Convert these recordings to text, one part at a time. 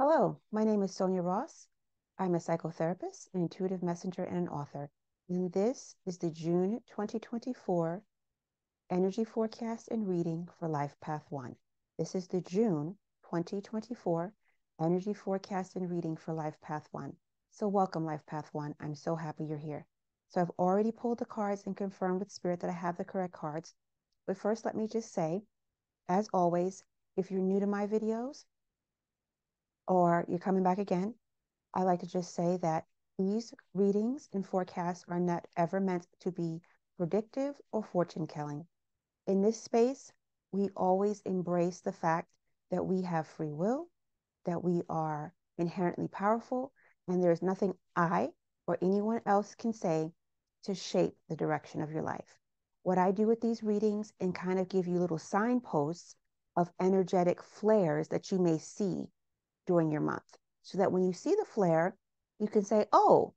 Hello, my name is Sonia Ross. I'm a psychotherapist, an intuitive messenger, and an author. And this is the June 2024 energy forecast and reading for Life Path 1. This is the June 2024 energy forecast and reading for Life Path 1. So welcome, Life Path 1. I'm so happy you're here. So I've already pulled the cards and confirmed with Spirit that I have the correct cards. But first, let me just say, as always, if you're new to my videos or you're coming back again, I like to just say that these readings and forecasts are not ever meant to be predictive or fortune telling. In this space, we always embrace the fact that we have free will, that we are inherently powerful, and there's nothing I or anyone else can say to shape the direction of your life. What I do with these readings and kind of give you little signposts of energetic flares that you may see during your month, so that when you see the flare, you can say, oh,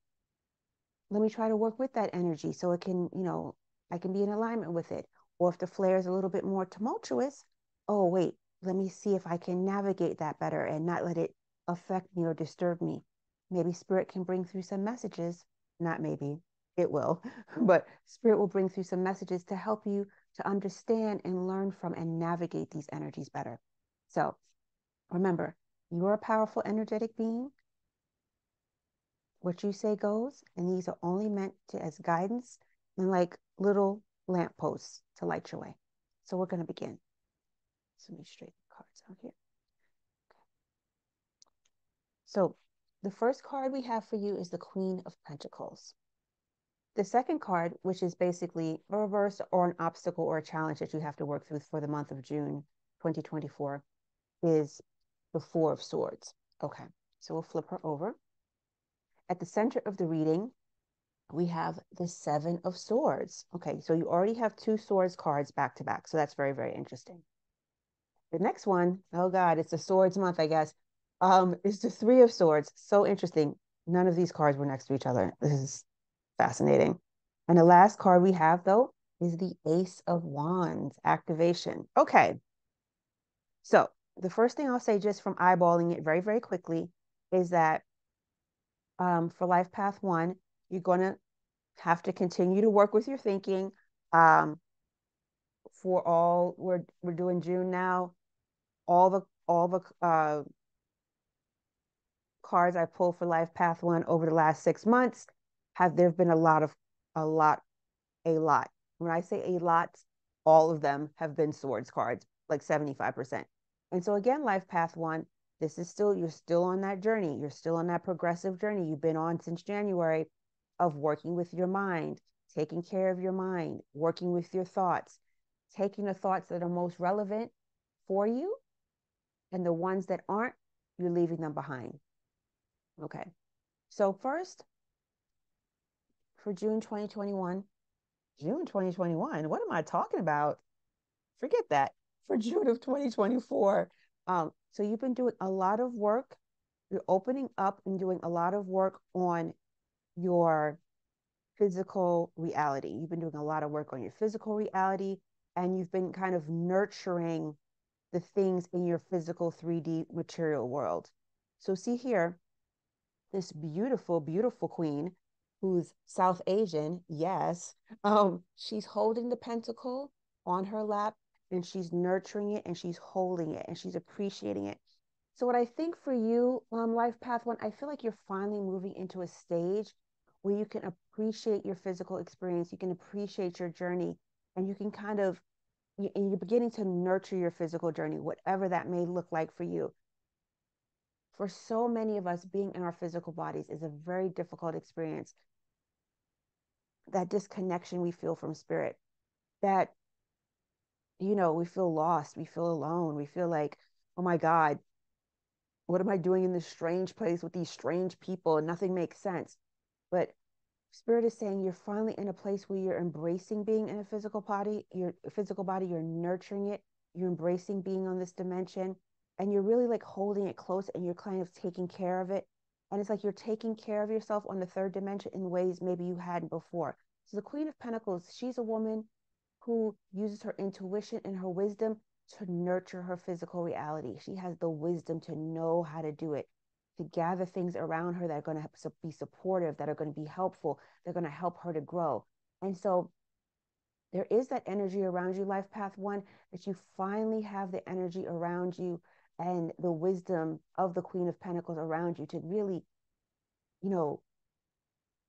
let me try to work with that energy so it can, I can be in alignment with it. Or if the flare is a little bit more tumultuous, oh, wait, let me see if I can navigate that better and not let it affect me or disturb me. Maybe Spirit can bring through some messages, not maybe, it will, but Spirit will bring through some messages to help you to understand and learn from and navigate these energies better. So remember, you're a powerful energetic being. What you say goes, and these are only meant to as guidance and like little lampposts to light your way. So we're going to begin. So let me straighten the cards out here. Okay. So the first card we have for you is the Queen of Pentacles. The second card, which is basically a reverse or an obstacle or a challenge that you have to work through for the month of June 2024, is the Four of Swords. Okay, so we'll flip her over. At the center of the reading, we have the Seven of Swords. Okay, so you already have two swords cards back to back. So that's very, very interesting. The next one, oh God, it's the Swords month, I guess, is the Three of Swords. So interesting. None of these cards were next to each other. This is fascinating. And the last card we have, though, is the Ace of Wands activation. Okay, so the first thing I'll say, just from eyeballing it very, very quickly, is that for Life Path 1, you're going to have to continue to work with your thinking. For all we're doing June now, all the cards I pulled for Life Path 1 over the last 6 months there've been a lot. When I say a lot, all of them have been swords cards, like 75%. And so again, Life Path 1, you're still on that journey. You're still on that progressive journey you've been on since January of working with your mind, taking care of your mind, working with your thoughts, taking the thoughts that are most relevant for you, and the ones that aren't, you're leaving them behind. Okay. So first, for June 2021, what am I talking about? Forget that. For June of 2024. So you've been doing a lot of work. You're opening up and doing a lot of work on your physical reality. You've been doing a lot of work on your physical reality, and you've been kind of nurturing the things in your physical 3D material world. So see here, this beautiful, beautiful queen who's South Asian, yes, she's holding the pentacle on her lap, and she's nurturing it, and she's holding it, and she's appreciating it. So what I think for you, Life Path 1, I feel like you're finally moving into a stage where you can appreciate your physical experience, you can appreciate your journey, and you can kind of, and you're beginning to nurture your physical journey, whatever that may look like for you. For so many of us, being in our physical bodies is a very difficult experience. That disconnection we feel from spirit, that, we feel lost, we feel alone, we feel like, oh my God, what am I doing in this strange place with these strange people and nothing makes sense? But Spirit is saying you're finally in a place where you're embracing being in a physical body, you're nurturing it, you're embracing being on this dimension, and you're really like holding it close, and you're kind of taking care of it. And it's like you're taking care of yourself on the third dimension in ways maybe you hadn't before. So the Queen of Pentacles, she's a woman who uses her intuition and her wisdom to nurture her physical reality. She has the wisdom to know how to do it, to gather things around her that are going to be supportive, that are going to be helpful, they're going to help her to grow. And so there is that energy around you, life path one, that you finally have the energy around you and the wisdom of the Queen of Pentacles around you to really, you know,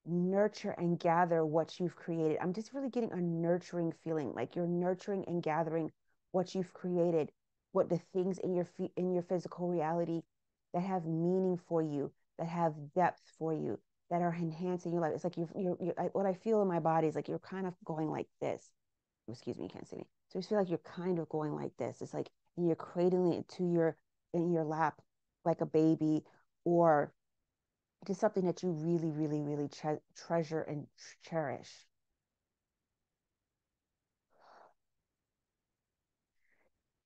nurture and gather what you've created. I'm just really getting a nurturing feeling, like you're nurturing and gathering what you've created, what the things in your physical reality that have meaning for you, that have depth for you, that are enhancing your life. It's like what I feel in my body is like you're kind of going like this. Excuse me, you can't see me. So I just feel like you're kind of going like this. It's like you're cradling it to your in your lap like a baby, or just something that you really, really, really treasure and cherish.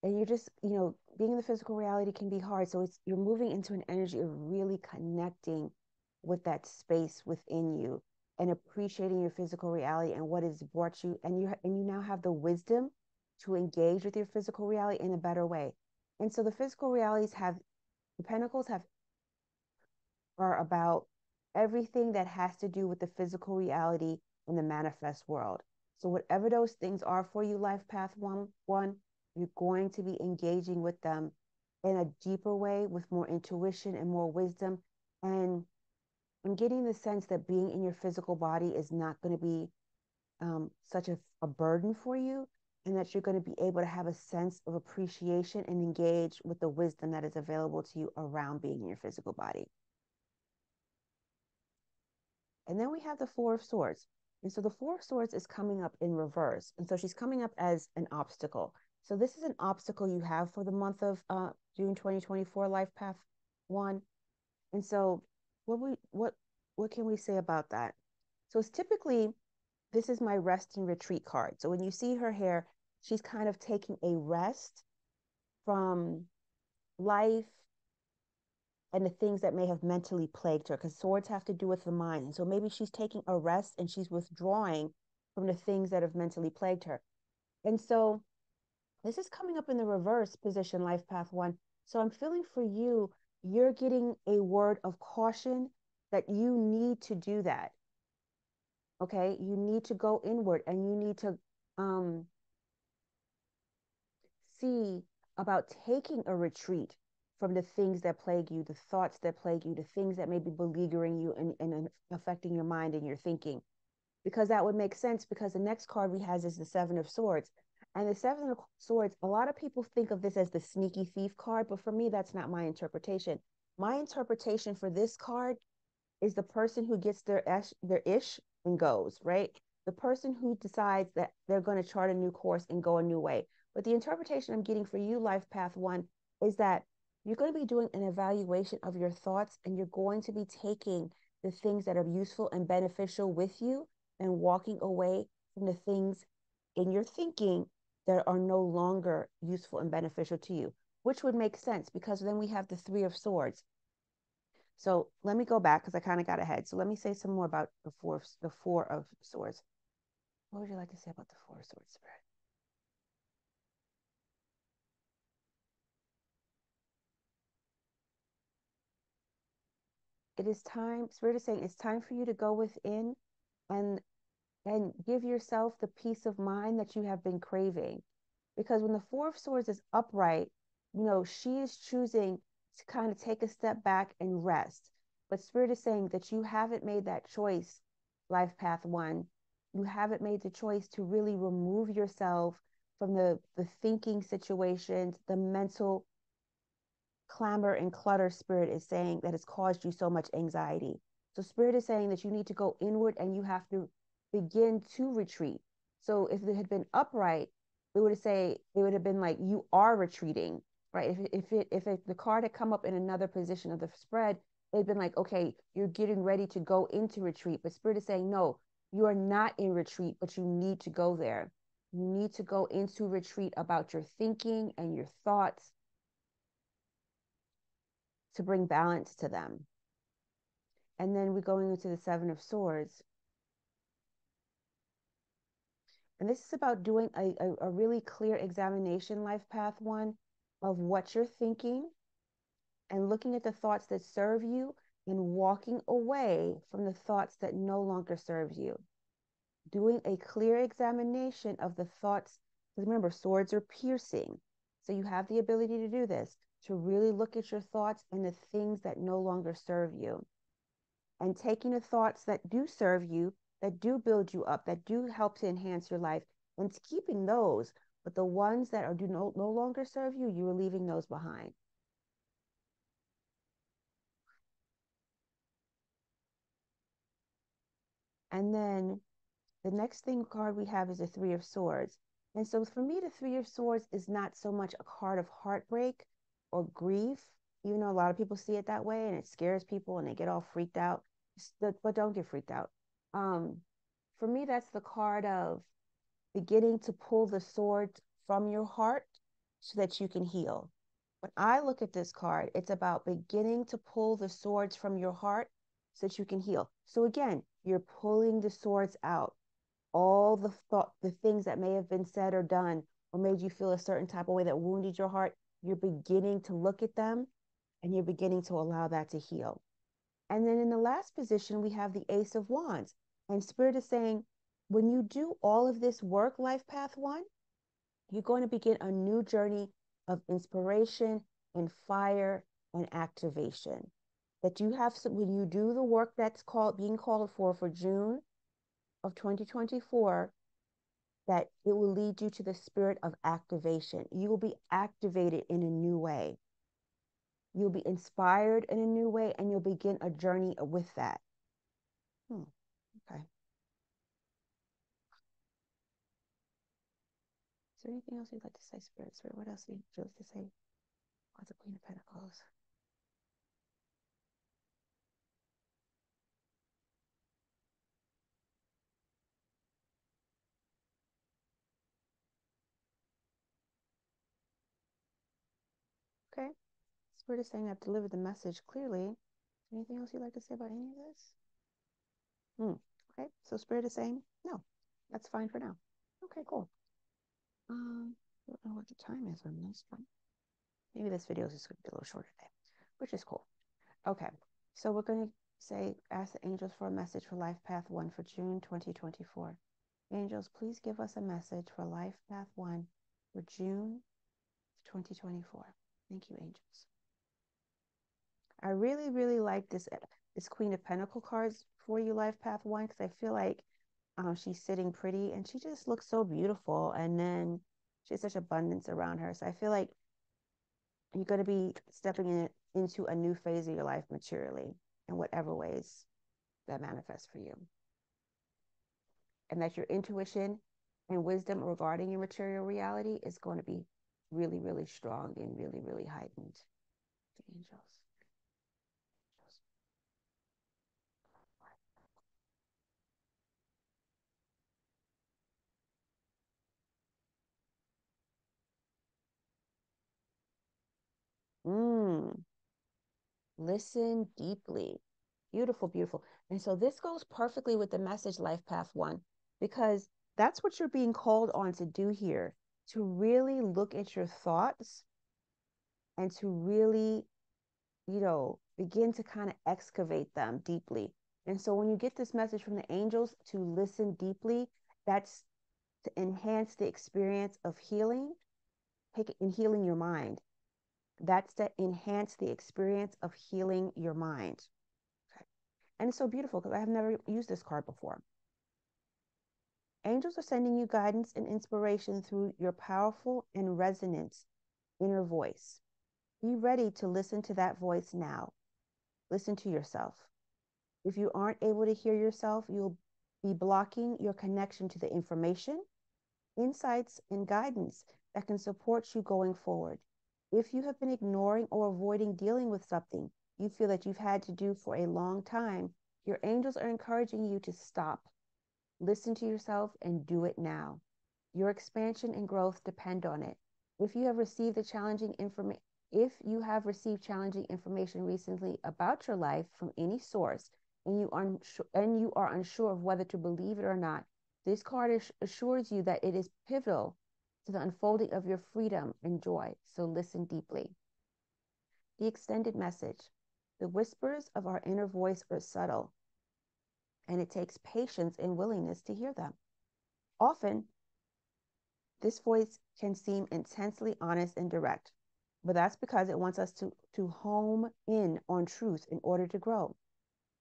And you're just, being in the physical reality can be hard. So you're moving into an energy of really connecting with that space within you and appreciating your physical reality and what has brought you. And you now have the wisdom to engage with your physical reality in a better way. And so the physical realities the pentacles are about everything that has to do with the physical reality in the manifest world. So whatever those things are for you, life path one, you're going to be engaging with them in a deeper way with more intuition and more wisdom. And I'm getting the sense that being in your physical body is not going to be such a burden for you, and that you're going to be able to have a sense of appreciation and engage with the wisdom that is available to you around being in your physical body. And then we have the Four of Swords. And so the Four of Swords is coming up in reverse. And so she's coming up as an obstacle. So this is an obstacle you have for the month of June 2024, life path one. And so what can we say about that? So it's typically, this is my rest and retreat card. So when you see her here, she's kind of taking a rest from life and the things that may have mentally plagued her, because swords have to do with the mind. And so maybe she's taking a rest and she's withdrawing from the things that have mentally plagued her. And so this is coming up in the reverse position, life path one. So I'm feeling for you, you're getting a word of caution that you need to do that. Okay. You need to go inward and you need to see about taking a retreat from the things that plague you, the thoughts that plague you, the things that may be beleaguering you and affecting your mind and your thinking. Because that would make sense, because the next card we have is the Seven of Swords. And the Seven of Swords, a lot of people think of this as the sneaky thief card, but for me, that's not my interpretation. My interpretation for this card is the person who gets their ish and goes, right? The person who decides that they're going to chart a new course and go a new way. But the interpretation I'm getting for you, life path one, is that you're going to be doing an evaluation of your thoughts, and you're going to be taking the things that are useful and beneficial with you and walking away from the things in your thinking that are no longer useful and beneficial to you, which would make sense, because then we have the Three of Swords. So let me go back because I kind of got ahead. So let me say some more about the Four of Swords. What would you like to say about the Four of Swords, Spirit? It is time, Spirit is saying it's time for you to go within and give yourself the peace of mind that you have been craving. Because when the Four of Swords is upright, she is choosing to kind of take a step back and rest. But Spirit is saying that you haven't made that choice, life path one. You haven't made the choice to really remove yourself from the thinking situations, the mental clamor and clutter. Spirit is saying that has caused you so much anxiety. So Spirit is saying that you need to go inward and you have to begin to retreat. So if it had been upright, it would have been like you are retreating, right? If the card had come up in another position of the spread, it'd been like, okay, you're getting ready to go into retreat. But Spirit is saying, no, you are not in retreat, but you need to go there. You need to go into retreat about your thinking and your thoughts to bring balance to them. And then we're going into the Seven of Swords. And this is about doing a really clear examination, life path one, of what you're thinking and looking at the thoughts that serve you and walking away from the thoughts that no longer serve you. Doing a clear examination of the thoughts. Remember, swords are piercing. So you have the ability to do this, to really look at your thoughts and the things that no longer serve you. And taking the thoughts that do serve you, that do build you up, that do help to enhance your life, and keeping those. But the ones that do no longer serve you, you are leaving those behind. And then the next thing card we have is the Three of Swords. And so for me, the Three of Swords is not so much a card of heartbreak or grief. You know, a lot of people see it that way and it scares people and they get all freaked out. But don't get freaked out. Um, for me, that's the card of beginning to pull the sword from your heart so that you can heal. When I look at this card, it's about beginning to pull the swords from your heart so that you can heal. So again, you're pulling the swords out. All the things that may have been said or done or made you feel a certain type of way that wounded your heart, you're beginning to look at them and you're beginning to allow that to heal. And then in the last position, we have the Ace of Wands. And Spirit is saying, when you do all of this work, Life Path One, you're going to begin a new journey of inspiration and fire and activation. That you have some, when you do the work that's being called for June of 2024, that it will lead you to the spirit of activation. You will be activated in a new way. You'll be inspired in a new way, and you'll begin a journey with that. Okay. Is there anything else you'd like to say, Spirit? Spirit, what else would you like to say? What's the Queen of Pentacles? Okay. Spirit is saying I've delivered the message clearly. Anything else you'd like to say about any of this? Okay. So Spirit is saying no. That's fine for now. Okay, cool. I don't know what the time is on this one. Maybe this video is just going to be a little shorter today, which is cool. Okay. So we're going to say, ask the angels for a message for Life Path 1 for June 2024. Angels, please give us a message for Life Path 1 for June 2024. Thank you, angels. I really, really like this Queen of Pentacle cards for you, Life Path 1, because I feel like she's sitting pretty and she just looks so beautiful. And then she has such abundance around her. So I feel like you're going to be stepping into a new phase of your life materially in whatever ways that manifests for you. And that your intuition and wisdom regarding your material reality is going to be really, really strong and really, really heightened. The angels. Mm, listen deeply. Beautiful, beautiful. And so this goes perfectly with the message Life Path 1, because that's what you're being called on to do here, to really look at your thoughts and to really, begin to kind of excavate them deeply. And so when you get this message from the angels to listen deeply, that's to enhance the experience of healing and healing your mind. That's to enhance the experience of healing your mind. Okay. And it's so beautiful because I have never used this card before. Angels are sending you guidance and inspiration through your powerful and resonant inner voice. Be ready to listen to that voice now. Listen to yourself. If you aren't able to hear yourself, you'll be blocking your connection to the information, insights, and guidance that can support you going forward. If you have been ignoring or avoiding dealing with something you feel that you've had to do for a long time, your angels are encouraging you to stop. Listen to yourself and do it now. Your expansion and growth depend on it. If you have received challenging information recently about your life from any source and you are unsure of whether to believe it or not, This card assures you that it is pivotal to the unfolding of your freedom and joy. So listen deeply. The extended message. The whispers of our inner voice are subtle, and it takes patience and willingness to hear them. Often, this voice can seem intensely honest and direct, but that's because it wants us to home in on truth in order to grow.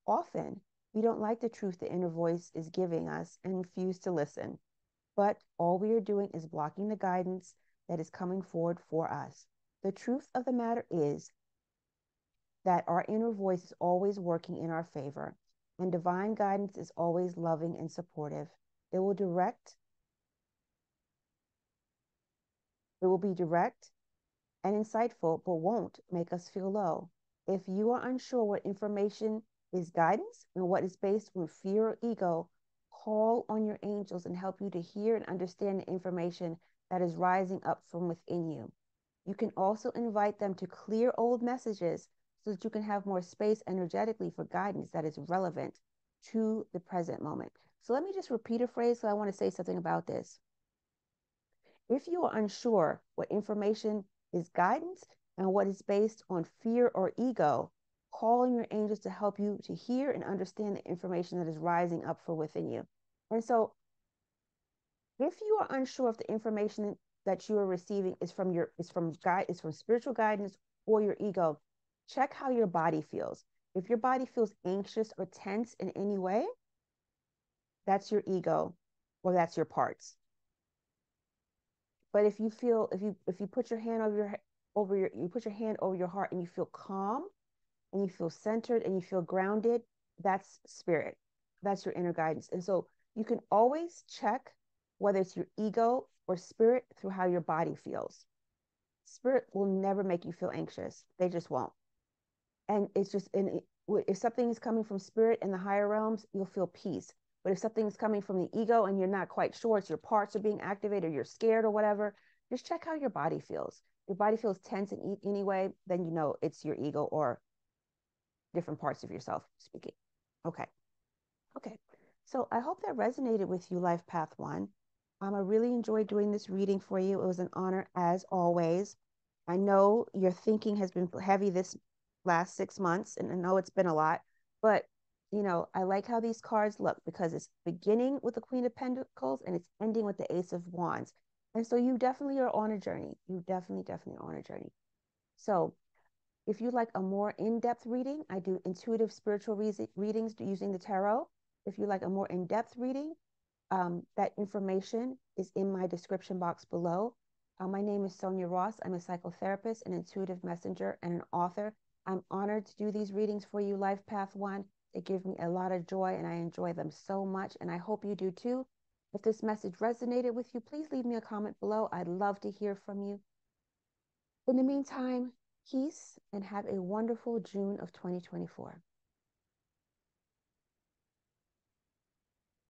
Often, we don't like the truth the inner voice is giving us and refuse to listen, but all we are doing is blocking the guidance that is coming forward for us. The truth of the matter is that our inner voice is always working in our favor, and divine guidance is always loving and supportive. It will be direct and insightful, but won't make us feel low. If you are unsure what information is guidance and what is based on fear or ego, call on your angels and help you to hear and understand the information that is rising up from within you. You can also invite them to clear old messages so that you can have more space energetically for guidance that is relevant to the present moment. So let me just repeat a phrase, so I want to say something about this. If you are unsure what information is guidance and what is based on fear or ego, call on your angels to help you to hear and understand the information that is rising up for within you. And so if you are unsure if the information that you are receiving is from spiritual guidance or your ego, check how your body feels. If your body feels anxious or tense in any way, that's your ego or that's your parts. But if you feel if you put your hand you put your hand over your heart and you feel calm and you feel centered and you feel grounded, that's spirit. That's your inner guidance. And so you can always check whether it's your ego or spirit through how your body feels. Spirit will never make you feel anxious. They just won't. And it's just if something is coming from spirit in the higher realms, you'll feel peace. But if something's coming from the ego and you're not quite sure, it's your parts are being activated, or you're scared or whatever, just check how your body feels. If your body feels tense in any way, then you know it's your ego or different parts of yourself speaking. Okay. Okay. So I hope that resonated with you, Life Path One. I really enjoyed doing this reading for you. It was an honor as always. I know your thinking has been heavy this last 6 months, and I know it's been a lot, but I like how these cards look because it's beginning with the Queen of Pentacles and it's ending with the Ace of Wands. And so you definitely are on a journey. You definitely are on a journey. So if you'd like a more in-depth reading, I do intuitive spiritual readings using the tarot. If you like a more in-depth reading, that information is in my description box below. My name is Sonia Ross. I'm a psychotherapist, an intuitive messenger, and an author. I'm honored to do these readings for you, Life Path One. They give me a lot of joy, and I enjoy them so much, and I hope you do too. If this message resonated with you, please leave me a comment below. I'd love to hear from you. In the meantime, peace and have a wonderful June of 2024.